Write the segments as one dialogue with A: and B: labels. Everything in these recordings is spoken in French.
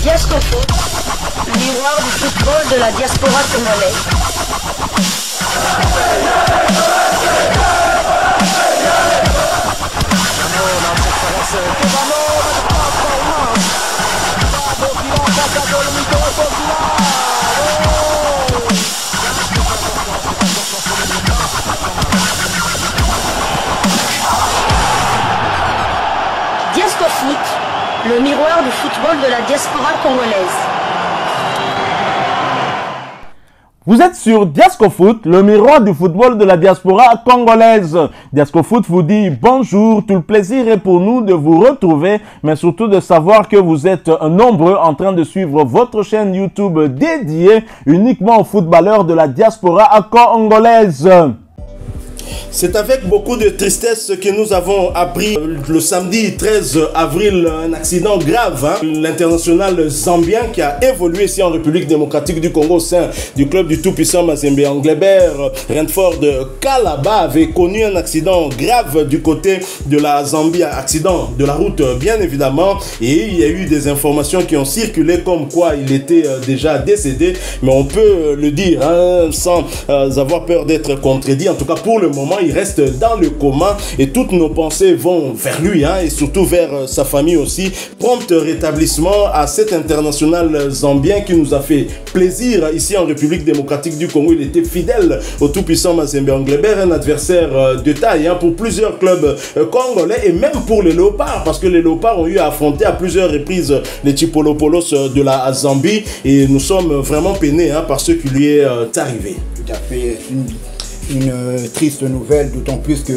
A: Diascofoot, miroir du football de la diaspora congolaise. Diascofoot, le miroir du football de la diaspora congolaise.
B: Vous êtes sur Diascofoot, le miroir du football de la diaspora congolaise. Diascofoot vous dit bonjour, tout le plaisir est pour nous de vous retrouver, mais surtout de savoir que vous êtes nombreux en train de suivre votre chaîne YouTube dédiée uniquement aux footballeurs de la diaspora congolaise.
C: C'est avec beaucoup de tristesse que nous avons appris le samedi 13 avril un accident grave. L'international zambien qui a évolué ici en République démocratique du Congo au sein du club du tout-puissant Mazembe Anglebert, Rentford Kalaba, avait connu un accident grave du côté de la Zambie, accident de la route bien évidemment, et il y a eu des informations qui ont circulé comme quoi il était déjà décédé, mais on peut le dire sans avoir peur d'être contredit. En tout cas pour le moment il reste dans le coma et toutes nos pensées vont vers lui et surtout vers sa famille aussi. Prompt rétablissement à cet international zambien qui nous a fait plaisir ici en République démocratique du Congo. Il était fidèle au tout-puissant Mazembe Anglebert, un adversaire de taille pour plusieurs clubs congolais et même pour les Léopards, parce que les Léopards ont eu à affronter à plusieurs reprises les Chipolopolos de la Zambie et nous sommes vraiment peinés par ce qui lui est arrivé.
D: Tout à fait. Une triste nouvelle, d'autant plus que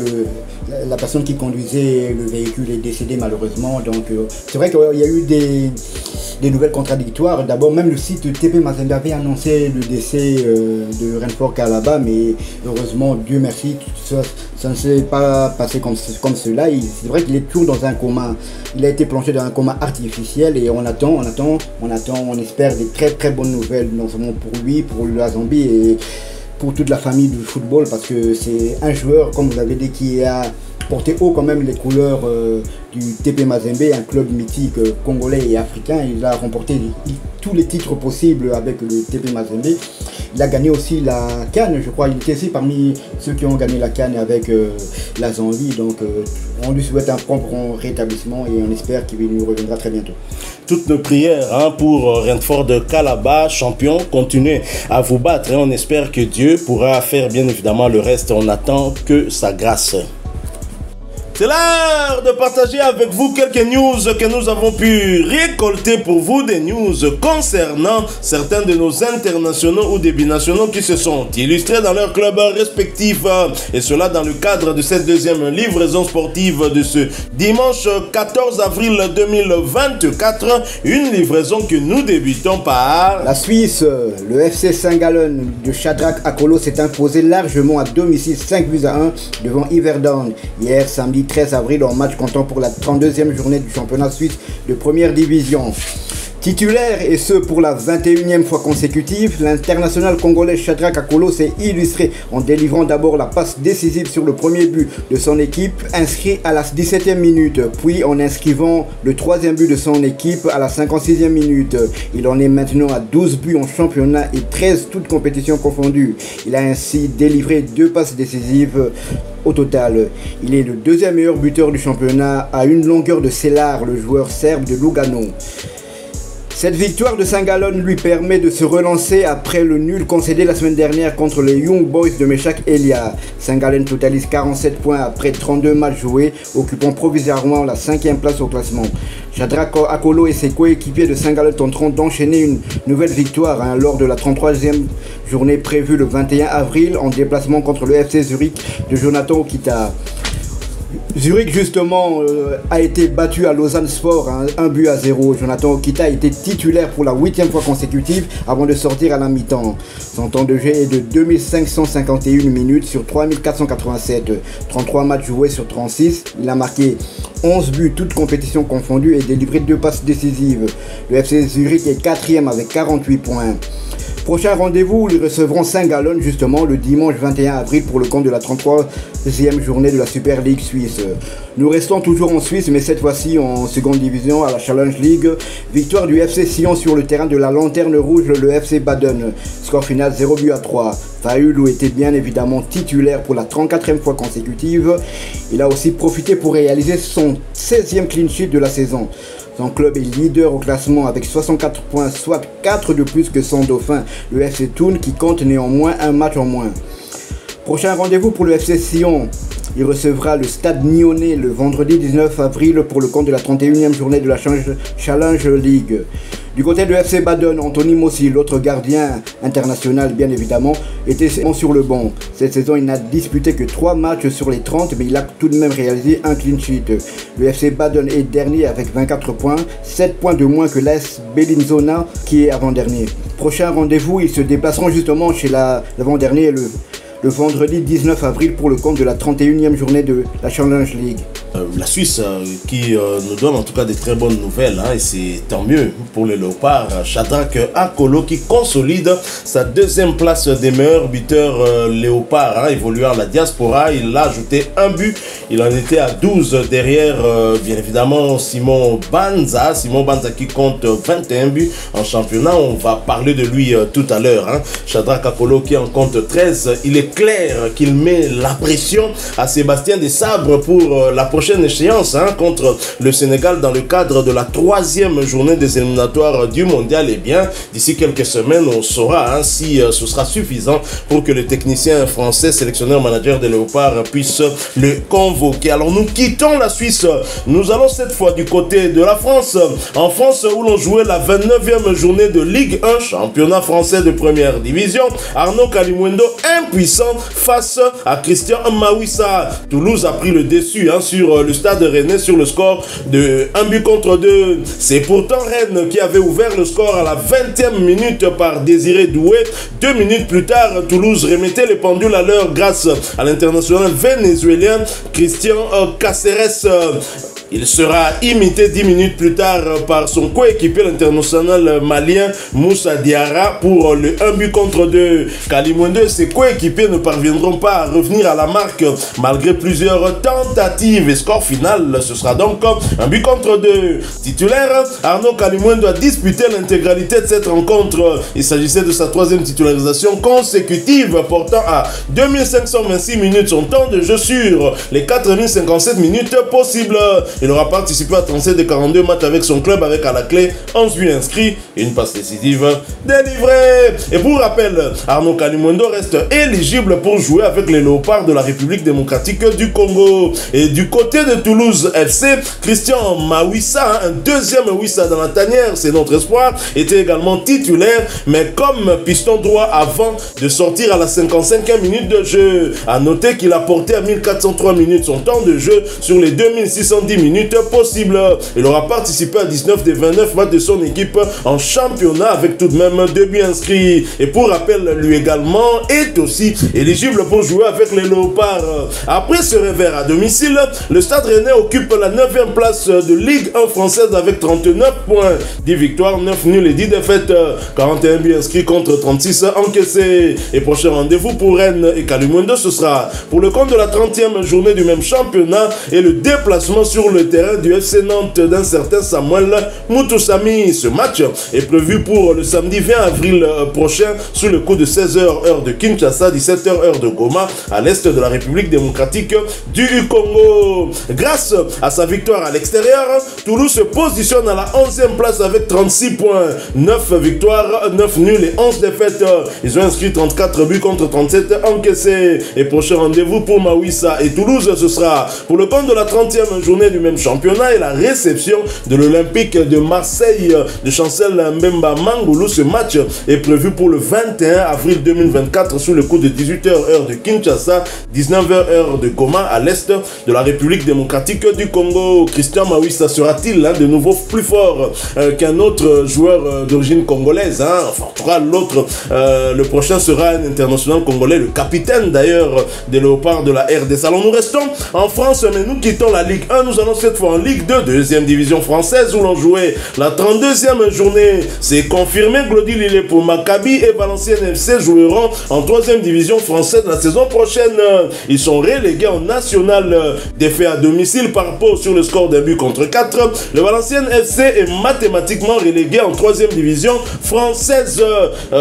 D: la personne qui conduisait le véhicule est décédée malheureusement. Donc c'est vrai qu'il y a eu des nouvelles contradictoires. D'abord même le site TP Mazembe avait annoncé le décès de Rentford Kalaba, mais heureusement, Dieu merci, ça ne s'est pas passé comme cela. C'est vrai qu'il est toujours dans un coma. Il a été plongé dans un coma artificiel et on espère des très bonnes nouvelles, non seulement pour lui, pour la Zambie et pour toute la famille du football, parce que c'est un joueur, comme vous avez dit, qui a porté haut quand même les couleurs du TP Mazembe, un club mythique congolais et africain. Il a remporté tous les titres possibles avec le TP Mazembe. Il a gagné aussi la CAN, je crois. Il était aussi parmi ceux qui ont gagné la CAN avec la Zambie. Donc on lui souhaite un prompt rétablissement et on espère qu'il nous reviendra très bientôt.
C: Toutes nos prières pour Rentford Kalaba, champion. Continuez à vous battre et on espère que Dieu pourra faire bien évidemment le reste. On attend que sa grâce. C'est l'heure de partager avec vous quelques news que nous avons pu récolter pour vous, des news concernant certains de nos internationaux ou des binationaux qui se sont illustrés dans leurs clubs respectifs, et cela dans le cadre de cette deuxième livraison sportive de ce dimanche 14 avril 2024, une livraison que nous débutons par
D: la Suisse. Le FC Saint-Gallen de Shadrack Akolo s'est imposé largement à domicile 5-1 devant Yverdon hier samedi 13 avril en match comptant pour la 32e journée du championnat suisse de première division. Titulaire, et ce pour la 21e fois consécutive, l'international congolais Shadrack Akolo s'est illustré en délivrant d'abord la passe décisive sur le premier but de son équipe, inscrit à la 17e minute, puis en inscrivant le troisième but de son équipe à la 56e minute. Il en est maintenant à 12 buts en championnat et 13 toutes compétitions confondues. Il a ainsi délivré 2 passes décisives au total. Il est le deuxième meilleur buteur du championnat à une longueur de Cellar, le joueur serbe de Lugano. Cette victoire de Saint-Gallen lui permet de se relancer après le nul concédé la semaine dernière contre les Young Boys de Meshak Elia. Saint-Gallen totalise 47 points après 32 matchs joués, occupant provisoirement la 5e place au classement. Shadrack Akolo et ses coéquipiers de Saint-Gallen tenteront d'enchaîner une nouvelle victoire lors de la 33e journée prévue le 21 avril en déplacement contre le FC Zurich de Jonathan Okita. Zurich justement a été battu à Lausanne Sport 1-0. Jonathan Okita a été titulaire pour la 8e fois consécutive avant de sortir à la mi-temps. Son temps de jeu est de 2551 minutes sur 3487. 33 matchs joués sur 36. Il a marqué 11 buts, toutes compétitions confondues, et délivré 2 passes décisives. Le FC Zurich est 4e avec 48 points. Prochain rendez-vous, ils recevront Saint-Gallen justement le dimanche 21 avril pour le compte de la 33 32e journée de la Super League suisse. Nous restons toujours en Suisse, mais cette fois-ci en seconde division à la Challenge League. Victoire du FC Sion sur le terrain de la Lanterne Rouge, le FC Baden. Score final 0-3. Fayoulou était bien évidemment titulaire pour la 34e fois consécutive. Il a aussi profité pour réaliser son 16e clean sheet de la saison. Son club est leader au classement avec 64 points, soit 4 de plus que son dauphin, le FC Thun, qui compte néanmoins un match en moins. Prochain rendez-vous pour le FC Sion. Il recevra le Stade Nyonnais le vendredi 19 avril pour le compte de la 31e journée de la Challenge League. Du côté de FC Baden, Anthony Mossi, l'autre gardien international bien évidemment, était sur le banc. Cette saison, il n'a disputé que 3 matchs sur les 30, mais il a tout de même réalisé un clean sheet. Le FC Baden est dernier avec 24 points, 7 points de moins que l'AS Bellinzona qui est avant-dernier. Prochain rendez-vous, ils se déplaceront justement chez l'avant-dernier le vendredi 19 avril pour le compte de la 31e journée de la Challenge League.
C: La Suisse qui nous donne en tout cas des très bonnes nouvelles, hein, et c'est tant mieux pour les Léopards. Shadrack Akolo qui consolide sa 2e place des meilleurs buteurs Léopards, hein, évoluant à la diaspora. Il a ajouté un but, il en était à 12 derrière bien évidemment Simon Banza qui compte 21 buts en championnat. On va parler de lui tout à l'heure, hein. Shadrack Akolo qui en compte 13. Il est clair qu'il met la pression à Sébastien Desabre pour la prochaine échéance, hein, contre le Sénégal dans le cadre de la 3e journée des éliminatoires du mondial. Et bien d'ici quelques semaines on saura, hein, si ce sera suffisant pour que le technicien français sélectionneur manager des Léopards puisse le convoquer. Alors nous quittons la Suisse, nous allons cette fois du côté de la France, en France où l'on jouait la 29e journée de Ligue 1, championnat français de première division. Arnaud Kalimuendo impuissant face à Christian Mawissa. Toulouse a pris le dessus, hein, sur le stade rennais sur le score de 1-2. C'est pourtant Rennes qui avait ouvert le score à la 20e minute par Désiré Doué. 2 minutes plus tard, Toulouse remettait les pendules à l'heure grâce à l'international vénézuélien Christian Cáceres. Il sera imité 10 minutes plus tard par son coéquipier l'international malien Moussa Diarra pour le 1-2. Kalimuendo et ses coéquipiers ne parviendront pas à revenir à la marque malgré plusieurs tentatives. Et score final, ce sera donc 1-2. Titulaire, Arnaud Kalimuendo a disputé l'intégralité de cette rencontre. Il s'agissait de sa 3e titularisation consécutive, portant à 2526 minutes son temps de jeu sur les 4057 minutes possibles. Il aura participé à 37 des 42 matchs avec son club, avec à la clé 11 buts inscrits et une passe décisive délivrée. Et pour rappel, Arnaud Kalimuendo reste éligible pour jouer avec les Léopards de la République démocratique du Congo. Et du côté de Toulouse FC, Christian Mawissa, un 2e Wissa dans la tanière, c'est notre espoir, était également titulaire, mais comme piston droit avant de sortir à la 55e minute de jeu. A noter qu'il a porté à 1403 minutes son temps de jeu sur les 2610 minutes possibles. Il aura participé à 19 des 29 matchs de son équipe en championnat avec tout de même 2 buts inscrits. Et pour rappel, lui également est aussi éligible pour jouer avec les Léopards. Après ce revers à domicile, le Stade Rennais occupe la 9e place de Ligue 1 française avec 39 points, 10 victoires, 9 nuls et 10 défaites, 41 buts inscrits contre 36 encaissés. Et prochain rendez-vous pour Rennes et Kalimuendo, ce sera pour le compte de la 30e journée du même championnat et le déplacement sur le terrain du FC Nantes d'un certain Samuel Moutoussamy. Ce match est prévu pour le samedi 20 avril prochain sous le coup de 16h heure de Kinshasa, 17h heure de Goma à l'est de la République démocratique du Congo. Grâce à sa victoire à l'extérieur, Toulouse se positionne à la 11e place avec 36 points, 9 victoires, 9 nuls et 11 défaites. Ils ont inscrit 34 buts contre 37 encaissés. Et prochain rendez-vous pour Mawissa et Toulouse, ce sera pour le compte de la 30e journée du même championnat et la réception de l'Olympique de Marseille de Chancel Mbemba Mangoulou. Ce match est prévu pour le 21 avril 2024 sous le coup de 18h heure de Kinshasa, 19h heure de Goma à l'est de la République démocratique du Congo. Christian Mawissa sera-t-il de nouveau plus fort qu'un autre joueur d'origine congolaise, hein? Enfin, en tout cas l'autre, le prochain sera un international congolais, le capitaine d'ailleurs des Léopards de la RDC. Alors nous restons en France mais nous quittons la Ligue 1, nous allons cette fois en Ligue 2, deuxième division française où l'on jouait la 32e journée. C'est confirmé, Glody Lillet pour Maccabi et Valenciennes FC joueront en troisième division française la saison prochaine. Ils sont relégués en national, défait à domicile par Pau sur le score d'un but contre 4. Le Valenciennes FC est mathématiquement relégué en troisième division française.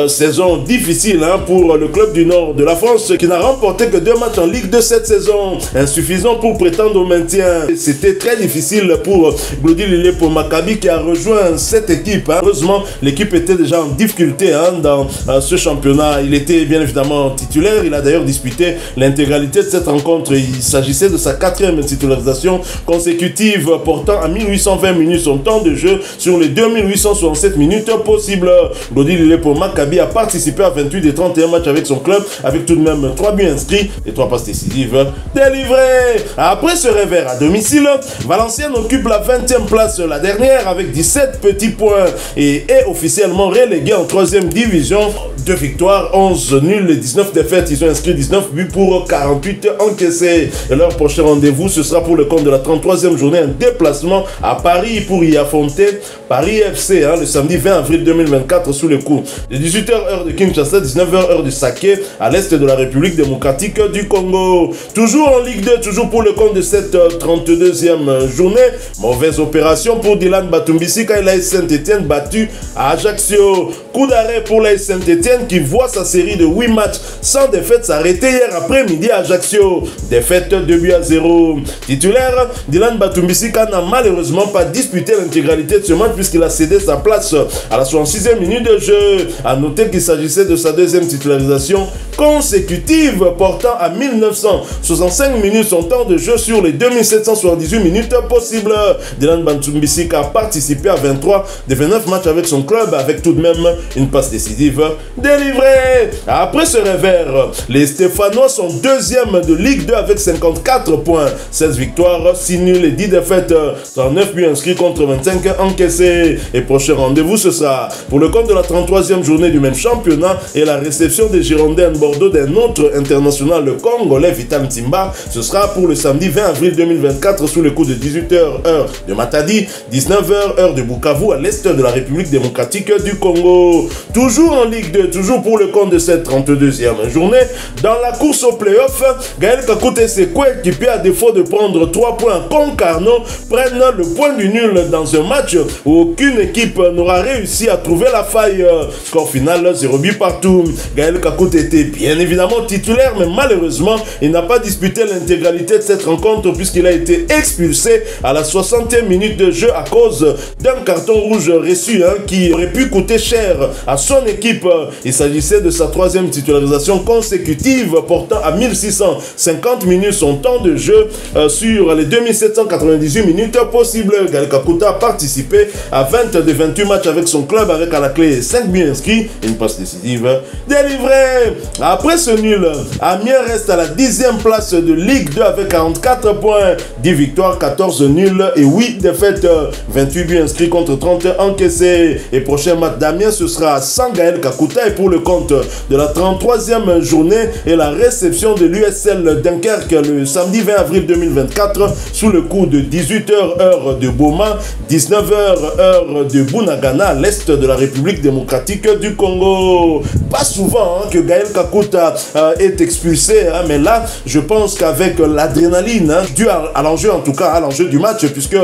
C: Saison difficile pour le club du nord de la France qui n'a remporté que 2 matchs en Ligue 2 cette saison. Insuffisant pour prétendre au maintien. C'était très difficile pour Glody Lillet pour Maccabi qui a rejoint cette équipe. Heureusement, l'équipe était déjà en difficulté dans ce championnat. Il était bien évidemment titulaire. Il a d'ailleurs disputé l'intégralité de cette rencontre. Il s'agissait de sa 4e titularisation consécutive, portant à 1820 minutes son temps de jeu sur les 2867 minutes possibles. Glody Lillet pour Maccabi a participé à 28 des 31 matchs avec son club, avec tout de même 3 buts inscrits et 3 passes décisives délivrées. Après ce revers à domicile, Valenciennes occupe la 20e place, la dernière, avec 17 petits points et est officiellement relégué en 3e division. 2 victoires, 11 nuls et 19 défaites. Ils ont inscrit 19 buts pour 48 encaissés. Et leur prochain rendez-vous, ce sera pour le compte de la 33e journée, un déplacement à Paris pour y affronter Paris FC, le samedi 20 avril 2024 sous le coup de 18h heure de Kinshasa, 19h heure de Saké, à l'est de la République démocratique du Congo. Toujours en Ligue 2, toujours pour le compte de cette 32e journée. Mauvaise opération pour Dylan Batumbisi quand l'AS Saint-Etienne battu à Ajaccio. Coup d'arrêt pour l'AS Saint-Etienne qui voit sa série de 8 matchs sans défaite s'arrêter hier après-midi à Ajaccio. Défaite 2-0. Titulaire, Dylan Batumbisi n'a malheureusement pas disputé l'intégralité de ce match puisqu'il a cédé sa place à la 66e minute de jeu. A noter qu'il s'agissait de sa 2e titularisation consécutive, portant à 1965 minutes son temps de jeu sur les 2778 minutes possibles. Dylan Batumbisi a participé à 23 des 29 matchs avec son club, avec tout de même une passe décisive délivrée. Après ce revers, les Stéphanois sont 2e de Ligue 2 avec 54 points, 16 victoires, 6 nuls et 10 défaites, 109 buts inscrits contre 25 encaissés. Et prochain rendez-vous, ce sera pour le compte de la 33e journée du même championnat et la réception des Girondins de Bordeaux d'un autre international, le Congolais Vital Ntimba. Ce sera pour le samedi 20 avril 2024 sous le coup de 18h heure de Matadi, 19h heure de Bukavu à l'est de la République démocratique du Congo. Toujours en Ligue 2, toujours pour le compte de cette 32e journée, dans la course au play-off, Gaël Kakuta et ses coéquipiers, à défaut de prendre 3 points contre Carnot, prennent le point du nul dans un match où aucune équipe n'aura réussi à trouver la faille. Score final 0 but partout. Gaël Kakuta était bien évidemment titulaire, mais malheureusement il n'a pas disputé l'intégralité de cette rencontre puisqu'il a été expulsé à la 60e minute de jeu à cause d'un carton rouge reçu qui aurait pu coûter cher à son équipe. Il s'agissait de sa 3e titularisation consécutive, portant à 1650 minutes son temps de jeu sur les 2798 minutes possibles. Gaël Kakuta a participé à 20 des 28 matchs avec son club, avec à la clé 5 buts inscrits et une passe décisive délivrée. Après ce nul, Amiens reste à la 10e place de Ligue 2 avec 44 points, 10 victoires, 14 nuls et 8 défaites, 28 buts inscrits contre 30 encaissés. Et prochain match d'Amiens, ce sera sans Gaël Kakuta et pour le compte de la 33e journée et la réception de l'USL Dunkerque le samedi 20 avril 2024 sous le coup de 18h heure de Boma, 19h heure de Bunagana à l'est de la République démocratique du Congo. Pas souvent que Gaël Kakuta est expulsé, mais là je pense qu'avec l'adrénaline due à l'enjeu, en tout cas à l'enjeu du match, puisque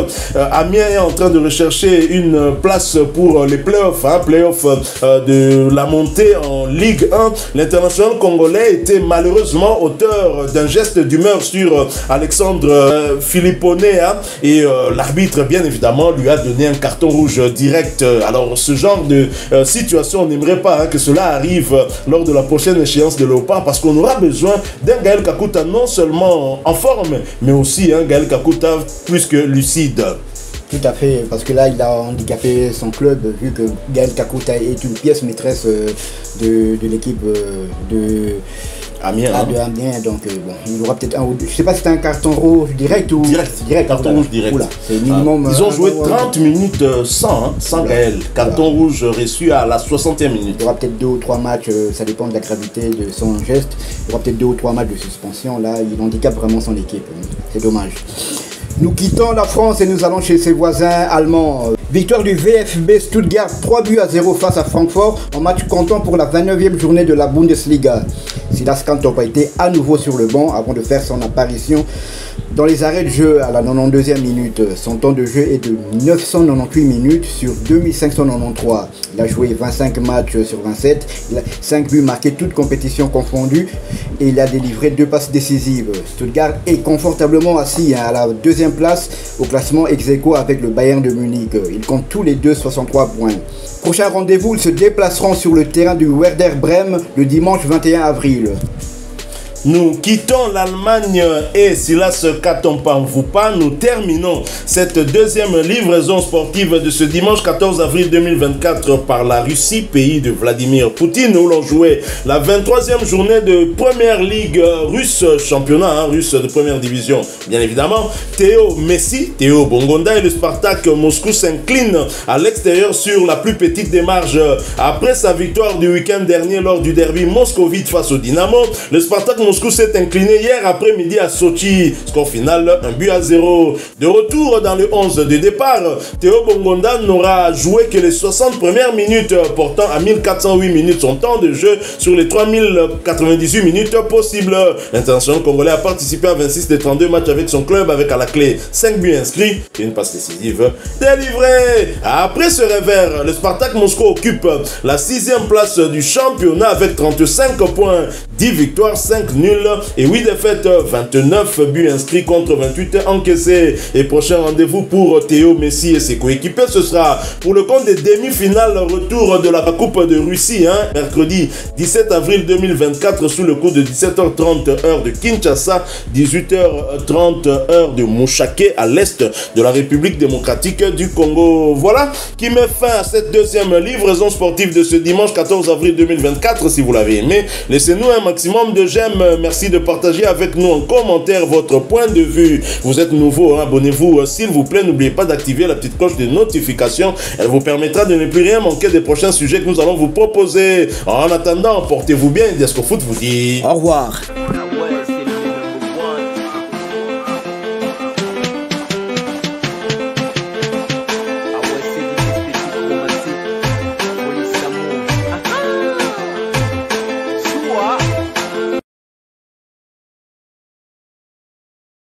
C: Amiens est en train de rechercher une place pour les playoffs, de la montée en Ligue 1. L'international congolais était malheureusement auteur d'un geste d'humeur sur Alexandre Philipponé et l'arbitre bien évidemment lui a donné un carton rouge direct. Alors ce genre de situation, on n'aimerait pas que cela arrive lors de la prochaine échéance de Léopard, parce qu'on aura besoin d'un Gaël Kakuta non seulement en forme, mais aussi un Gaël Kakuta plus que lucide.
D: Tout à fait, parce que là il a handicapé son club, vu que Gaël Kakuta est une pièce maîtresse de l'équipe de Amiens. Donc bon, il aura peut-être un ou deux. Je sais pas si c'est un carton rouge direct ou direct.
C: Carton rouge direct.
D: Oula, c'est minimum.
C: Ils ont joué 30 minutes sans Gaël. Carton rouge reçu à la 60e minute.
D: Il y aura peut-être 2 ou 3 matchs, ça dépend de la gravité de son geste. Il y aura peut-être 2 ou 3 matchs de suspension. Là, il handicape vraiment son équipe. C'est dommage. Nous quittons la France et nous allons chez ses voisins allemands. Victoire du VfB Stuttgart 3-0 face à Francfort en match comptant pour la 29e journée de la Bundesliga. Silas Kantorp a été à nouveau sur le banc avant de faire son apparition dans les arrêts de jeu à la 92e minute. Son temps de jeu est de 998 minutes sur 2593. Il a joué 25 matchs sur 27. Il a 5 buts marqués, toutes compétitions confondues. Et il a délivré 2 passes décisives. Stuttgart est confortablement assis à la 2e place au classement ex-aequo avec le Bayern de Munich. Ils comptent tous les deux 63 points. Prochain rendez-vous, ils se déplaceront sur le terrain du Werder Brême le dimanche 21 avril.
C: Nous quittons l'Allemagne et Silas Katompa, nous terminons cette deuxième livraison sportive de ce dimanche 14 avril 2024 par la Russie, pays de Vladimir Poutine, où l'on jouait la 23e journée de première ligue russe, championnat russe de première division. Bien évidemment, Théo Messi, Théo Bongonda et le Spartak Moscou s'inclinent à l'extérieur sur la plus petite des marges. Après sa victoire du week-end dernier lors du derby moscovite face au Dynamo, le Spartak Moscou s'est incliné hier après-midi à Sochi. Score final 1-0. De retour dans le 11 de départ, Théo Bongonda n'aura joué que les 60 premières minutes, portant à 1408 minutes son temps de jeu sur les 3098 minutes possibles. L'international congolais a participé à 26 des 32 matchs avec son club, avec à la clé 5 buts inscrits et une passe décisive délivrée. Après ce revers, le Spartak Moscou occupe la 6e place du championnat avec 35 points, 10 victoires, 5 nuls et 8 défaites, 29 buts inscrits contre 28 encaissés. Et prochain rendez-vous pour Théo Messi et ses coéquipiers, ce sera pour le compte des demi-finales retour de la Coupe de Russie, mercredi 17 avril 2024 sous le coup de 17h30 heure de Kinshasa, 18h30 heure de Mouchake à l'est de la République démocratique du Congo. Voilà qui met fin à cette deuxième livraison sportive de ce dimanche 14 avril 2024. Si vous l'avez aimé, laissez-nous un maximum de j'aime. Merci de partager avec nous en commentaire votre point de vue. Vous êtes nouveau, abonnez-vous s'il vous plaît. N'oubliez pas d'activer la petite cloche de notification. Elle vous permettra de ne plus rien manquer des prochains sujets que nous allons vous proposer. En attendant, portez-vous bien. Diasco Foot vous dit
D: au revoir.